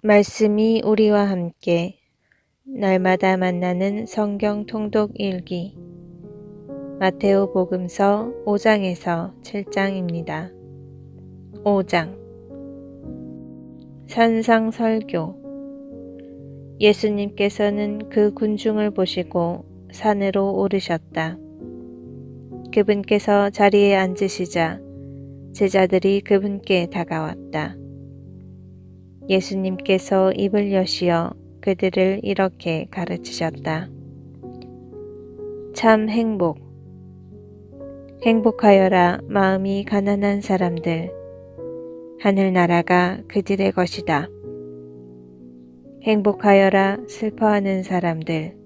말씀이 우리와 함께 날마다 만나는 성경 통독 일기 마테오 복음서 5장에서 7장입니다. 5장 산상 설교. 예수님께서는 그 군중을 보시고 산으로 오르셨다. 그분께서 자리에 앉으시자 제자들이 그분께 다가왔다. 예수님께서 입을 여시어 그들을 이렇게 가르치셨다. 참 행복하여라 마음이 가난한 사람들, 하늘나라가 그들의 것이다. 행복하여라 슬퍼하는 사람들,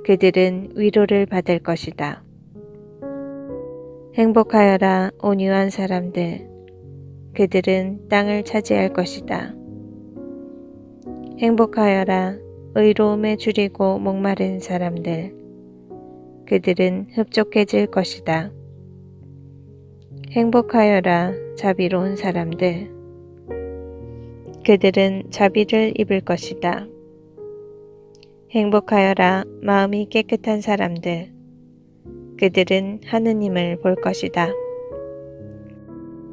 그들은 위로를 받을 것이다. 행복하여라 온유한 사람들, 그들은 땅을 차지할 것이다. 행복하여라 의로움에 줄이고 목마른 사람들, 그들은 흡족해질 것이다. 행복하여라 자비로운 사람들, 그들은 자비를 입을 것이다. 행복하여라 마음이 깨끗한 사람들, 그들은 하느님을 볼 것이다.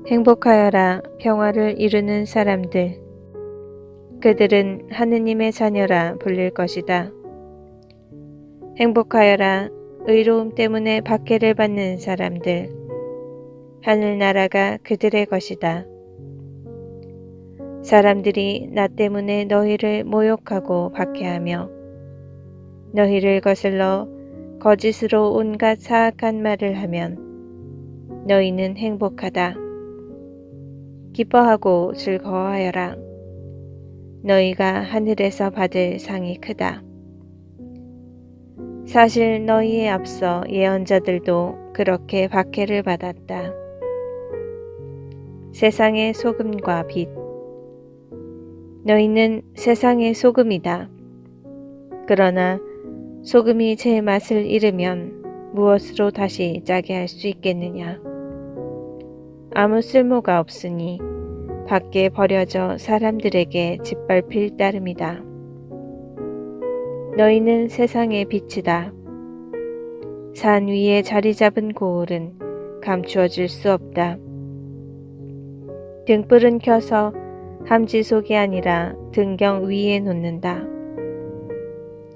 행복하여라 평화를 이루는 사람들, 그들은 하느님의 자녀라 불릴 것이다. 행복하여라 의로움 때문에 박해를 받는 사람들, 하늘나라가 그들의 것이다. 사람들이 나 때문에 너희를 모욕하고 박해하며 너희를 거슬러 거짓으로 온갖 사악한 말을 하면 너희는 행복하다. 기뻐하고 즐거워하여라. 너희가 하늘에서 받을 상이 크다. 사실 너희에 앞서 예언자들도 그렇게 박해를 받았다. 세상의 소금과 빛. 너희는 세상의 소금이다. 그러나 소금이 제 맛을 잃으면 무엇으로 다시 짜게 할 수 있겠느냐? 아무 쓸모가 없으니 밖에 버려져 사람들에게 짓밟힐 따름이다. 너희는 세상의 빛이다. 산 위에 자리 잡은 고을은 감추어질 수 없다. 등불은 켜서 함지 속이 아니라 등경 위에 놓는다.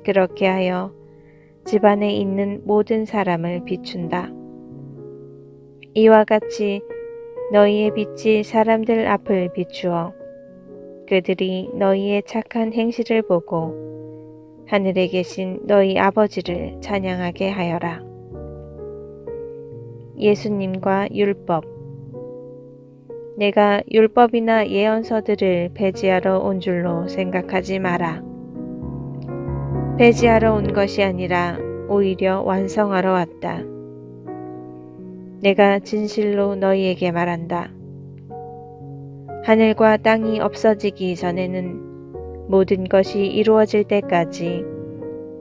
그렇게 하여 집 안에 있는 모든 사람을 비춘다. 이와 같이 너희의 빛이 사람들 앞을 비추어 그들이 너희의 착한 행실을 보고 하늘에 계신 너희 아버지를 찬양하게 하여라. 예수님과 율법. 내가 율법이나 예언서들을 배지하러 온 줄로 생각하지 마라. 배지하러 온 것이 아니라 오히려 완성하러 왔다. 내가 진실로 너희에게 말한다. 하늘과 땅이 없어지기 전에는 모든 것이 이루어질 때까지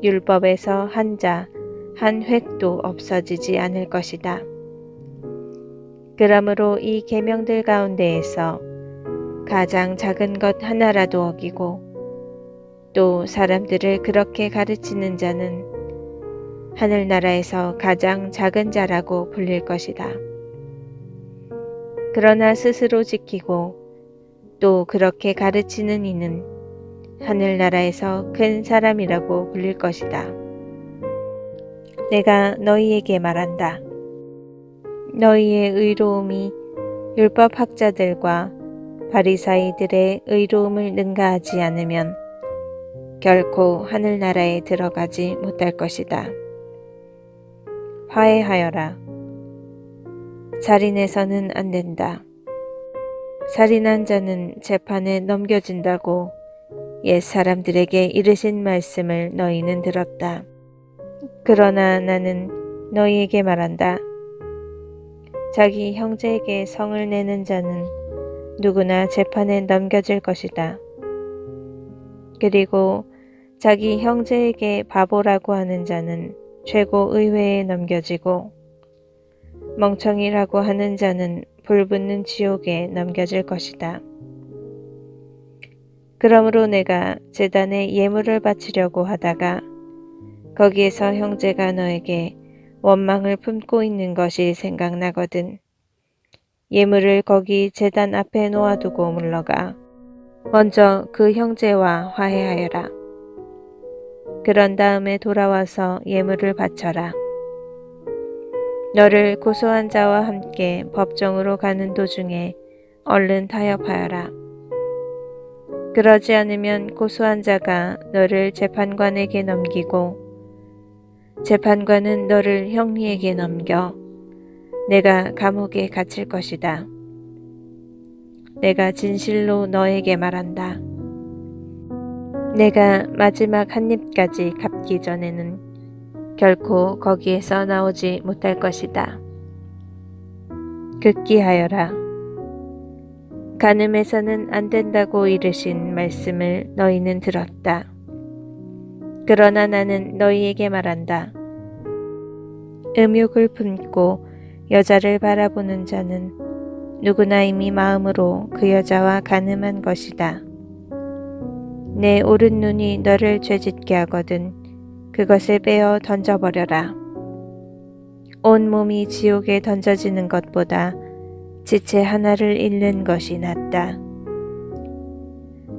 율법에서 한 자, 한 획도 없어지지 않을 것이다. 그러므로 이 계명들 가운데에서 가장 작은 것 하나라도 어기고 또 사람들을 그렇게 가르치는 자는 하늘나라에서 가장 작은 자라고 불릴 것이다. 그러나 스스로 지키고 또 그렇게 가르치는 이는 하늘나라에서 큰 사람이라고 불릴 것이다. 내가 너희에게 말한다. 너희의 의로움이 율법학자들과 바리사이들의 의로움을 능가하지 않으면 결코 하늘나라에 들어가지 못할 것이다. 화해하여라. 살인해서는 안 된다. 살인한 자는 재판에 넘겨진다고 옛 사람들에게 이르신 말씀을 너희는 들었다. 그러나 나는 너희에게 말한다. 자기 형제에게 성을 내는 자는 누구나 재판에 넘겨질 것이다. 그리고 자기 형제에게 바보라고 하는 자는 최고의회에 넘겨지고 멍청이라고 하는 자는 불붙는 지옥에 넘겨질 것이다. 그러므로 내가 제단에 예물을 바치려고 하다가 거기에서 형제가 너에게 원망을 품고 있는 것이 생각나거든. 예물을 거기 제단 앞에 놓아두고 물러가 먼저 그 형제와 화해하여라. 그런 다음에 돌아와서 예물을 바쳐라. 너를 고소한 자와 함께 법정으로 가는 도중에 얼른 타협하여라. 그러지 않으면 고소한 자가 너를 재판관에게 넘기고 재판관은 너를 형리에게 넘겨 내가 감옥에 갇힐 것이다. 내가 진실로 너에게 말한다. 내가 마지막 한 입까지 갚기 전에는 결코 거기에서 나오지 못할 것이다. 극기하여라. 간음해서는 안 된다고 이르신 말씀을 너희는 들었다. 그러나 나는 너희에게 말한다. 음욕을 품고 여자를 바라보는 자는 누구나 이미 마음으로 그 여자와 간음한 것이다. 내 오른 눈이 너를 죄짓게 하거든 그것을 빼어 던져버려라. 온 몸이 지옥에 던져지는 것보다 지체 하나를 잃는 것이 낫다.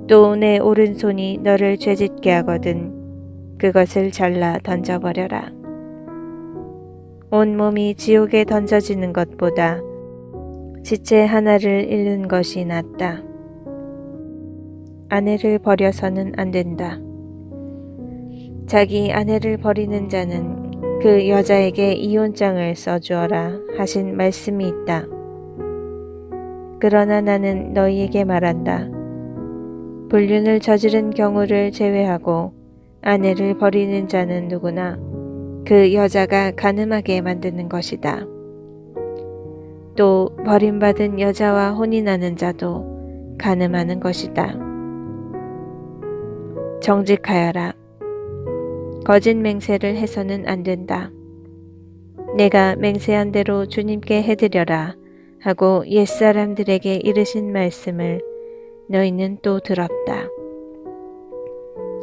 또 내 오른손이 너를 죄짓게 하거든 그것을 잘라 던져버려라. 온 몸이 지옥에 던져지는 것보다 지체 하나를 잃는 것이 낫다. 아내를 버려서는 안 된다. 자기 아내를 버리는 자는 그 여자에게 이혼장을 써주어라 하신 말씀이 있다. 그러나 나는 너희에게 말한다. 불륜을 저지른 경우를 제외하고 아내를 버리는 자는 누구나 그 여자가 간음하게 만드는 것이다. 또 버림받은 여자와 혼인하는 자도 간음하는 것이다. 정직하여라. 거짓 맹세를 해서는 안 된다. 내가 맹세한 대로 주님께 해드려라 하고 옛사람들에게 이르신 말씀을 너희는 또 들었다.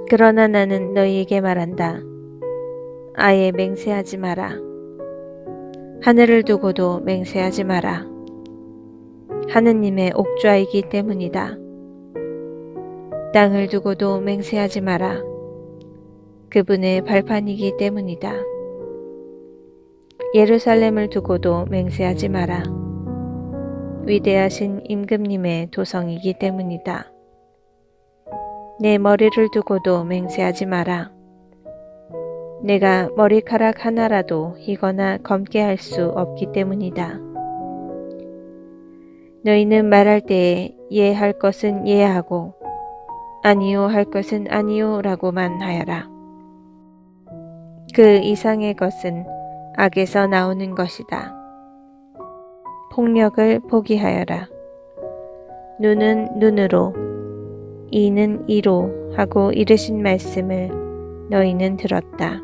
그러나 나는 너희에게 말한다. 아예 맹세하지 마라. 하늘을 두고도 맹세하지 마라. 하느님의 옥좌이기 때문이다. 땅을 두고도 맹세하지 마라. 그분의 발판이기 때문이다. 예루살렘을 두고도 맹세하지 마라. 위대하신 임금님의 도성이기 때문이다. 내 머리를 두고도 맹세하지 마라. 내가 머리카락 하나라도 희거나 검게 할 수 없기 때문이다. 너희는 말할 때에 예 할 것은 예 하고 아니요 할 것은 아니요 라고만 하여라. 그 이상의 것은 악에서 나오는 것이다. 폭력을 포기하여라. 눈은 눈으로, 이는 이로 하고 이르신 말씀을 너희는 들었다.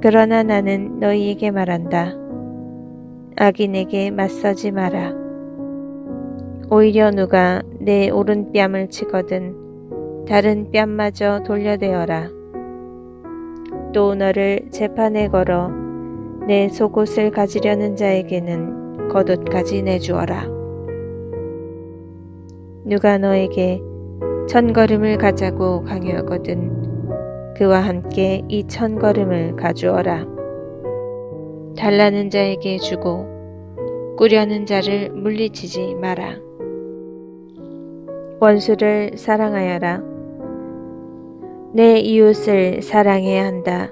그러나 나는 너희에게 말한다. 악인에게 맞서지 마라. 오히려 누가 내 오른뺨을 치거든 다른 뺨마저 돌려대어라. 또 너를 재판에 걸어 내 속옷을 가지려는 자에게는 겉옷까지 내주어라. 누가 너에게 1000걸음을 가자고 강요하거든 그와 함께 이 1000걸음을 가주어라. 달라는 자에게 주고 꾸려는 자를 물리치지 마라. 원수를 사랑하여라. 내 이웃을 사랑해야 한다.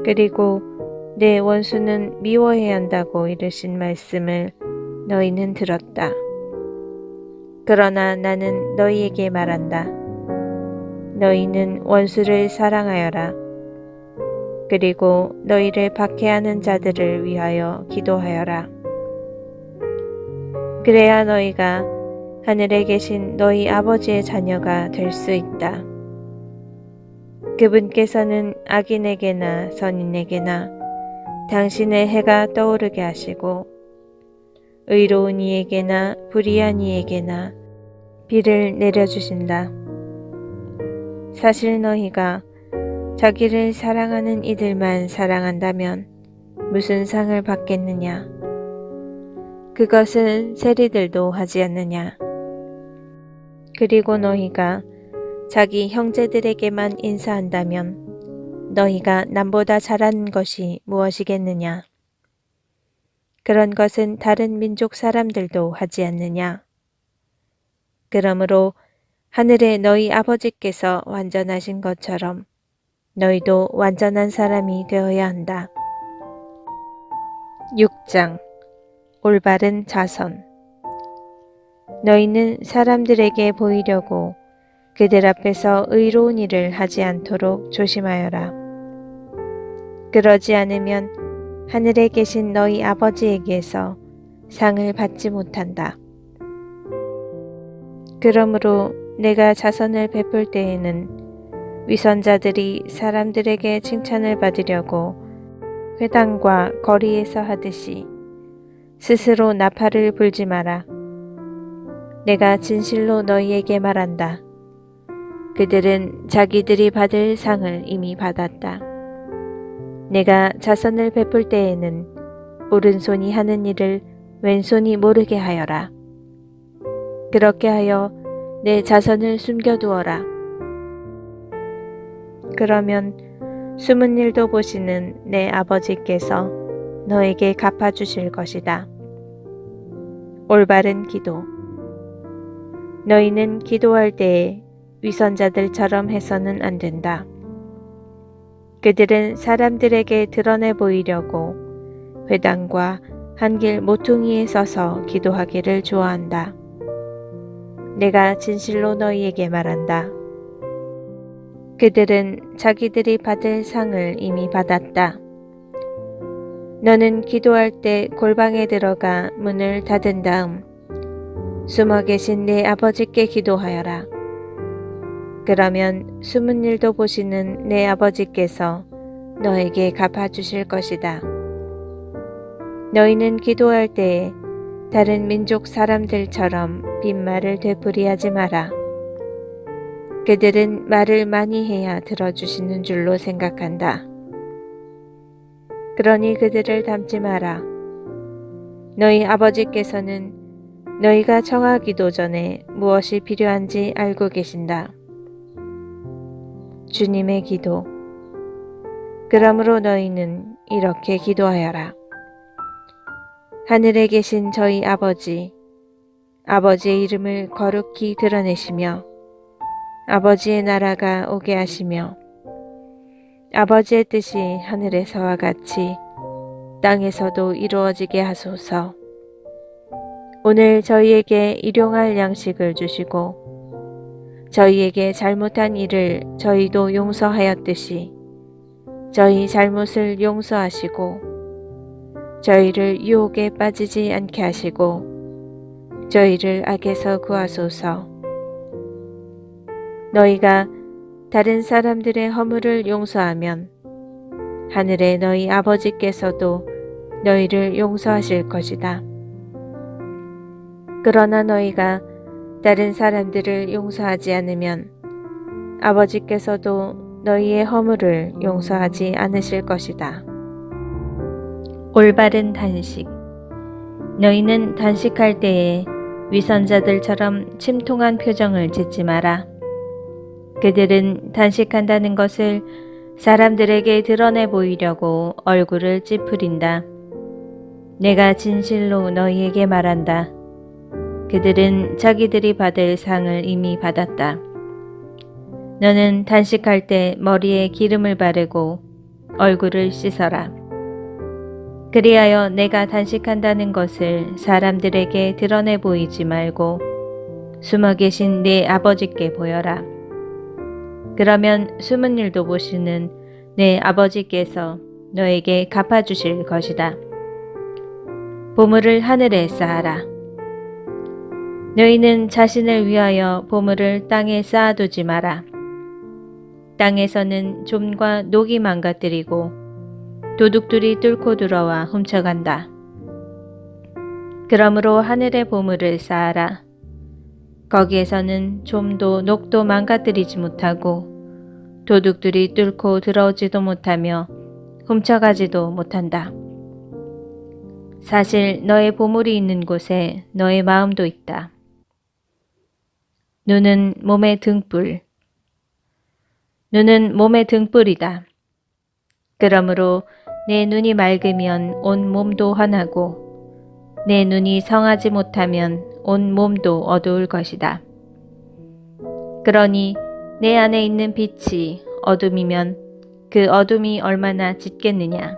그리고 내 원수는 미워해야 한다고 이르신 말씀을 너희는 들었다. 그러나 나는 너희에게 말한다. 너희는 원수를 사랑하여라. 그리고 너희를 박해하는 자들을 위하여 기도하여라. 그래야 너희가 하늘에 계신 너희 아버지의 자녀가 될 수 있다. 그분께서는 악인에게나 선인에게나 당신의 해가 떠오르게 하시고 의로운 이에게나 불의한 이에게나 비를 내려주신다. 사실 너희가 자기를 사랑하는 이들만 사랑한다면 무슨 상을 받겠느냐? 그것은 세리들도 하지 않느냐? 그리고 너희가 자기 형제들에게만 인사한다면 너희가 남보다 잘하는 것이 무엇이겠느냐? 그런 것은 다른 민족 사람들도 하지 않느냐? 그러므로 하늘의 너희 아버지께서 완전하신 것처럼 너희도 완전한 사람이 되어야 한다. 6장 올바른 자선. 너희는 사람들에게 보이려고 그들 앞에서 의로운 일을 하지 않도록 조심하여라. 그러지 않으면 하늘에 계신 너희 아버지에게서 상을 받지 못한다. 그러므로 내가 자선을 베풀 때에는 위선자들이 사람들에게 칭찬을 받으려고 회당과 거리에서 하듯이 스스로 나팔을 불지 마라. 내가 진실로 너희에게 말한다. 그들은 자기들이 받을 상을 이미 받았다. 내가 자선을 베풀 때에는 오른손이 하는 일을 왼손이 모르게 하여라. 그렇게 하여 내 자선을 숨겨두어라. 그러면 숨은 일도 보시는 내 아버지께서 너에게 갚아주실 것이다. 올바른 기도. 너희는 기도할 때에 위선자들처럼 해서는 안 된다. 그들은 사람들에게 드러내 보이려고 회당과 한길 모퉁이에 서서 기도하기를 좋아한다. 내가 진실로 너희에게 말한다. 그들은 자기들이 받을 상을 이미 받았다. 너는 기도할 때 골방에 들어가 문을 닫은 다음 숨어 계신 네 아버지께 기도하여라. 그러면 숨은 일도 보시는 내 아버지께서 너에게 갚아주실 것이다. 너희는 기도할 때에 다른 민족 사람들처럼 빈말을 되풀이하지 마라. 그들은 말을 많이 해야 들어주시는 줄로 생각한다. 그러니 그들을 닮지 마라. 너희 아버지께서는 너희가 청하기도 전에 무엇이 필요한지 알고 계신다. 주님의 기도. 그러므로 너희는 이렇게 기도하여라. 하늘에 계신 저희 아버지, 아버지의 이름을 거룩히 드러내시며 아버지의 나라가 오게 하시며 아버지의 뜻이 하늘에서와 같이 땅에서도 이루어지게 하소서. 오늘 저희에게 일용할 양식을 주시고 저희에게 잘못한 일을 저희도 용서하였듯이 저희 잘못을 용서하시고 저희를 유혹에 빠지지 않게 하시고 저희를 악에서 구하소서. 너희가 다른 사람들의 허물을 용서하면 하늘의 너희 아버지께서도 너희를 용서하실 것이다. 그러나 너희가 다른 사람들을 용서하지 않으면 아버지께서도 너희의 허물을 용서하지 않으실 것이다. 올바른 단식. 너희는 단식할 때에 위선자들처럼 침통한 표정을 짓지 마라. 그들은 단식한다는 것을 사람들에게 드러내 보이려고 얼굴을 찌푸린다. 내가 진실로 너희에게 말한다. 그들은 자기들이 받을 상을 이미 받았다. 너는 단식할 때 머리에 기름을 바르고 얼굴을 씻어라. 그리하여 내가 단식한다는 것을 사람들에게 드러내 보이지 말고 숨어 계신 네 아버지께 보여라. 그러면 숨은 일도 보시는 내 아버지께서 너에게 갚아주실 것이다. 보물을 하늘에 쌓아라. 너희는 자신을 위하여 보물을 땅에 쌓아두지 마라. 땅에서는 좀과 녹이 망가뜨리고 도둑들이 뚫고 들어와 훔쳐간다. 그러므로 하늘의 보물을 쌓아라. 거기에서는 좀도 녹도 망가뜨리지 못하고 도둑들이 뚫고 들어오지도 못하며 훔쳐가지도 못한다. 사실 너의 보물이 있는 곳에 너의 마음도 있다. 눈은 몸의 등불. 눈은 몸의 등불이다. 그러므로 내 눈이 맑으면 온 몸도 환하고 내 눈이 성하지 못하면 온 몸도 어두울 것이다. 그러니 내 안에 있는 빛이 어둠이면 그 어둠이 얼마나 짙겠느냐.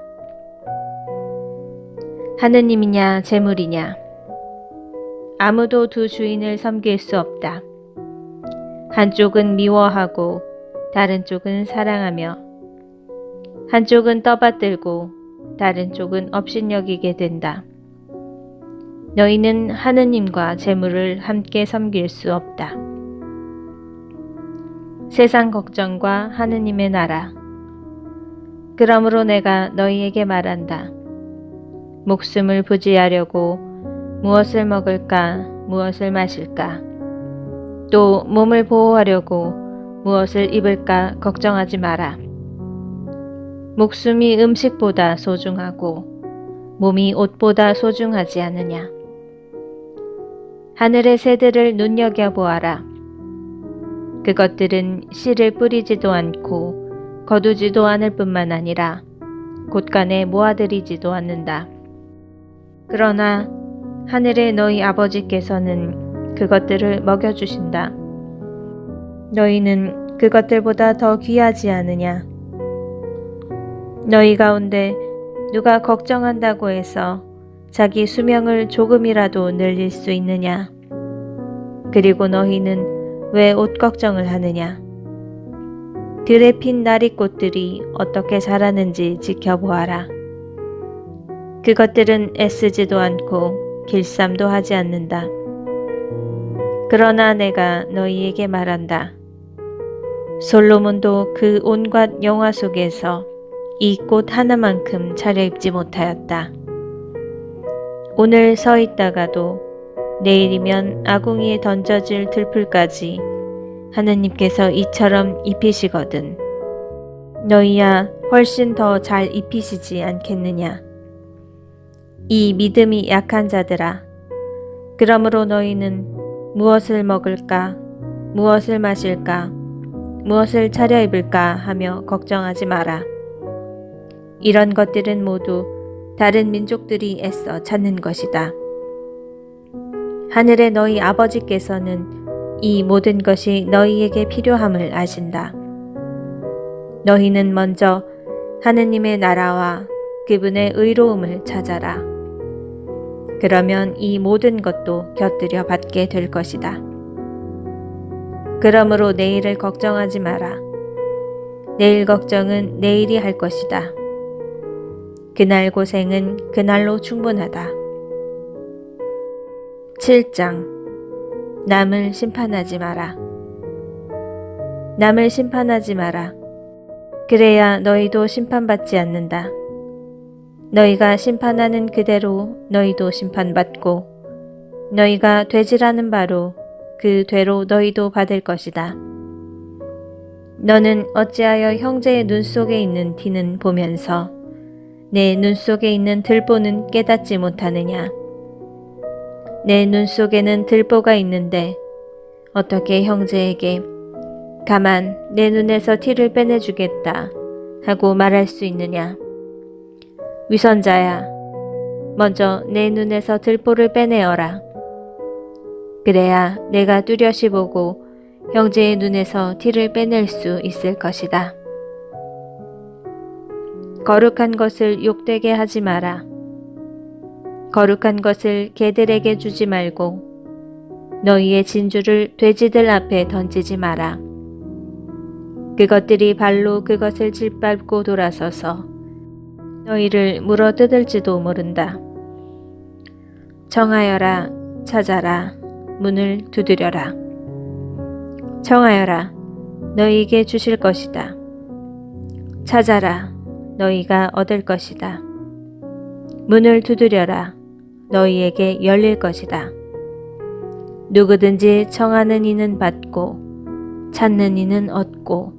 하느님이냐 재물이냐. 아무도 두 주인을 섬길 수 없다. 한쪽은 미워하고 다른 쪽은 사랑하며 한쪽은 떠받들고 다른 쪽은 업신여기게 된다. 너희는 하느님과 재물을 함께 섬길 수 없다. 세상 걱정과 하느님의 나라. 그러므로 내가 너희에게 말한다. 목숨을 부지하려고 무엇을 먹을까, 무엇을 마실까, 또 몸을 보호하려고 무엇을 입을까 걱정하지 마라. 목숨이 음식보다 소중하고 몸이 옷보다 소중하지 않으냐. 하늘의 새들을 눈여겨보아라. 그것들은 씨를 뿌리지도 않고 거두지도 않을 뿐만 아니라 곳간에 모아들이지도 않는다. 그러나 하늘의 너희 아버지께서는 그것들을 먹여주신다. 너희는 그것들보다 더 귀하지 않으냐? 너희 가운데 누가 걱정한다고 해서 자기 수명을 조금이라도 늘릴 수 있느냐? 그리고 너희는 왜 옷 걱정을 하느냐? 들에 핀 나리꽃들이 어떻게 자라는지 지켜보아라. 그것들은 애쓰지도 않고 길쌈도 하지 않는다. 그러나 내가 너희에게 말한다. 솔로몬도 그 온갖 영화 속에서 이 꽃 하나만큼 차려입지 못하였다. 오늘 서 있다가도 내일이면 아궁이에 던져질 들풀까지 하느님께서 이처럼 입히시거든. 너희야 훨씬 더 잘 입히시지 않겠느냐. 이 믿음이 약한 자들아. 그러므로 너희는 무엇을 먹을까, 무엇을 마실까, 무엇을 차려입을까 하며 걱정하지 마라. 이런 것들은 모두 다른 민족들이 애써 찾는 것이다. 하늘의 너희 아버지께서는 이 모든 것이 너희에게 필요함을 아신다. 너희는 먼저 하느님의 나라와 그분의 의로움을 찾아라. 그러면 이 모든 것도 곁들여 받게 될 것이다. 그러므로 내일을 걱정하지 마라. 내일 걱정은 내일이 할 것이다. 그날 고생은 그날로 충분하다. 7장. 남을 심판하지 마라. 남을 심판하지 마라. 그래야 너희도 심판받지 않는다. 너희가 심판하는 그대로 너희도 심판받고 너희가 되지라는 바로 그 되로 너희도 받을 것이다. 너는 어찌하여 형제의 눈 속에 있는 티는 보면서 내 눈 속에 있는 들보는 깨닫지 못하느냐? 내 눈 속에는 들보가 있는데 어떻게 형제에게 가만 내 눈에서 티를 빼내주겠다 하고 말할 수 있느냐? 위선자야, 먼저 내 눈에서 들보를 빼내어라. 그래야 내가 뚜렷이 보고 형제의 눈에서 티를 빼낼 수 있을 것이다. 거룩한 것을 욕되게 하지 마라. 거룩한 것을 개들에게 주지 말고 너희의 진주를 돼지들 앞에 던지지 마라. 그것들이 발로 그것을 짓밟고 돌아서서 너희를 물어 뜯을지도 모른다. 청하여라, 찾아라, 문을 두드려라. 청하여라, 너희에게 주실 것이다. 찾아라, 너희가 얻을 것이다. 문을 두드려라, 너희에게 열릴 것이다. 누구든지 청하는 이는 받고 찾는 이는 얻고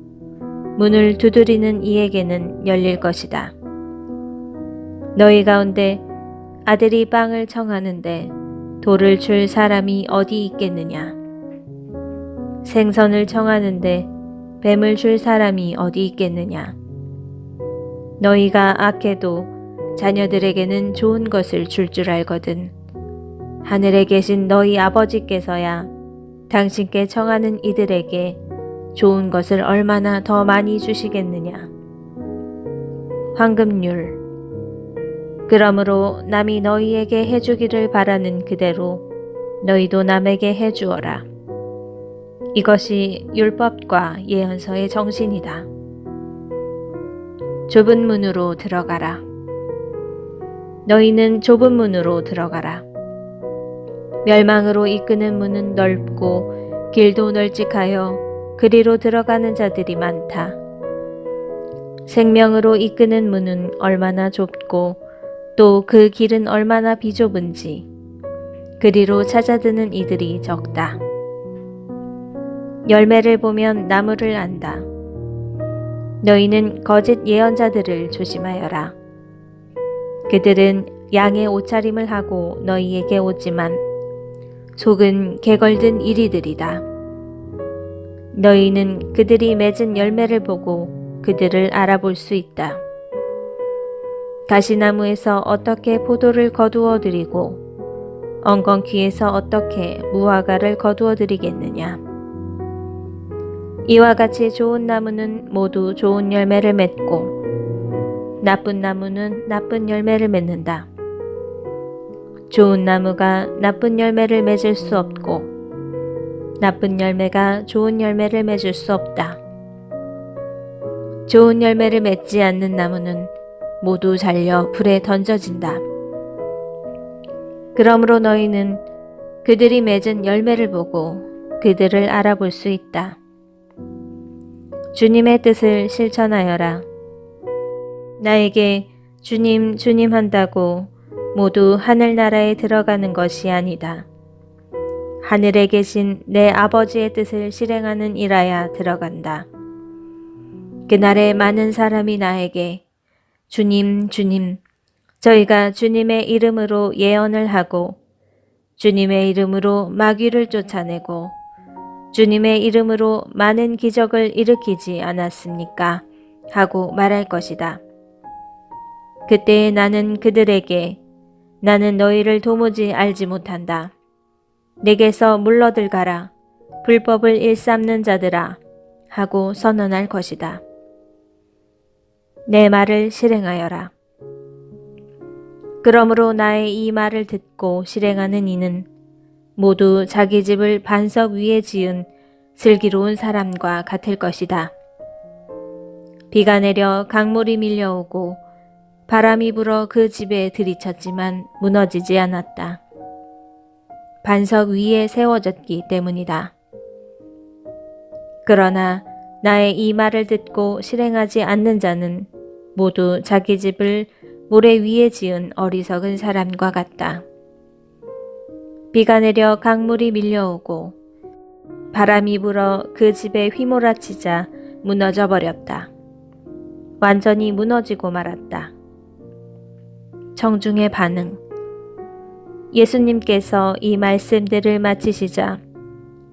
문을 두드리는 이에게는 열릴 것이다. 너희 가운데 아들이 빵을 청하는데 돌을 줄 사람이 어디 있겠느냐? 생선을 청하는데 뱀을 줄 사람이 어디 있겠느냐? 너희가 악해도 자녀들에게는 좋은 것을 줄 줄 알거든. 하늘에 계신 너희 아버지께서야 당신께 청하는 이들에게 좋은 것을 얼마나 더 많이 주시겠느냐. 황금률. 그러므로 남이 너희에게 해주기를 바라는 그대로 너희도 남에게 해주어라. 이것이 율법과 예언서의 정신이다. 좁은 문으로 들어가라. 너희는 좁은 문으로 들어가라. 멸망으로 이끄는 문은 넓고 길도 널찍하여 그리로 들어가는 자들이 많다. 생명으로 이끄는 문은 얼마나 좁고 또 그 길은 얼마나 비좁은지 그리로 찾아드는 이들이 적다. 열매를 보면 나무를 안다. 너희는 거짓 예언자들을 조심하여라. 그들은 양의 옷차림을 하고 너희에게 오지만 속은 개걸든 이리들이다. 너희는 그들이 맺은 열매를 보고 그들을 알아볼 수 있다. 가시나무에서 어떻게 포도를 거두어 드리고 엉겅퀴에서 어떻게 무화과를 거두어 드리겠느냐. 이와 같이 좋은 나무는 모두 좋은 열매를 맺고 나쁜 나무는 나쁜 열매를 맺는다. 좋은 나무가 나쁜 열매를 맺을 수 없고 나쁜 열매가 좋은 열매를 맺을 수 없다. 좋은 열매를 맺지 않는 나무는 모두 잘려 불에 던져진다. 그러므로 너희는 그들이 맺은 열매를 보고 그들을 알아볼 수 있다. 주님의 뜻을 실천하여라. 나에게 주님, 주님 한다고 모두 하늘나라에 들어가는 것이 아니다. 하늘에 계신 내 아버지의 뜻을 실행하는 이라야 들어간다. 그날에 많은 사람이 나에게 주님, 주님, 저희가 주님의 이름으로 예언을 하고 주님의 이름으로 마귀를 쫓아내고 주님의 이름으로 많은 기적을 일으키지 않았습니까? 하고 말할 것이다. 그때 나는 그들에게 나는 너희를 도무지 알지 못한다. 내게서 물러들 가라. 불법을 일삼는 자들아 하고 선언할 것이다. 내 말을 실행하여라. 그러므로 나의 이 말을 듣고 실행하는 이는 모두 자기 집을 반석 위에 지은 슬기로운 사람과 같을 것이다. 비가 내려 강물이 밀려오고 바람이 불어 그 집에 들이쳤지만 무너지지 않았다. 반석 위에 세워졌기 때문이다. 그러나 나의 이 말을 듣고 실행하지 않는 자는 모두 자기 집을 모래 위에 지은 어리석은 사람과 같다. 비가 내려 강물이 밀려오고 바람이 불어 그 집에 휘몰아치자 무너져 버렸다. 완전히 무너지고 말았다. 청중의 반응. 예수님께서 이 말씀들을 마치시자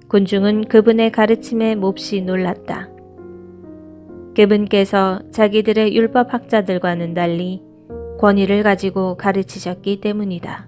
군중은 그분의 가르침에 몹시 놀랐다. 그분께서 자기들의 율법학자들과는 달리 권위를 가지고 가르치셨기 때문이다.